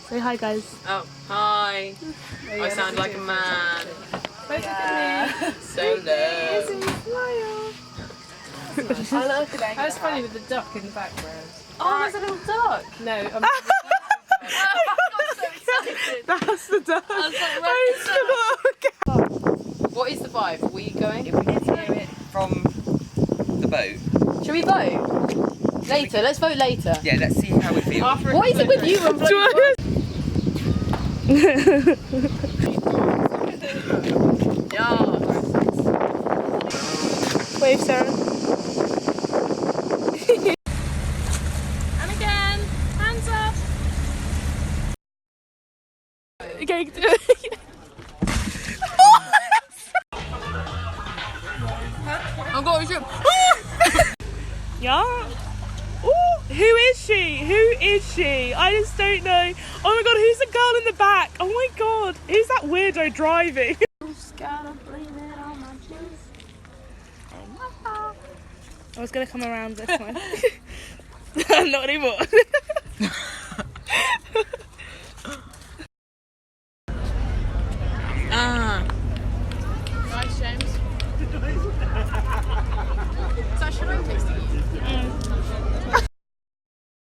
Say hi, guys. Oh, hi. I sound like a man. Look at me. So low. Smile. That's funny with the duck in the background. Oh, there's a little duck. No, I'm I'm so excited. that's the duck. I was like, what is the vibe? Are we going? If we get to hear it from the boat. Should we vote? Later, let's vote later. Yeah, let's see how we feel. What is it with you and yeah. Wave, Sarah. And again, hands up. Okay. I've got a ship. Yeah. Ooh, who is she? Who is she? I just don't know. Oh my god, who's the girl in the back? Oh my god, who's that weirdo driving? I was gonna come around this way. Not anymore.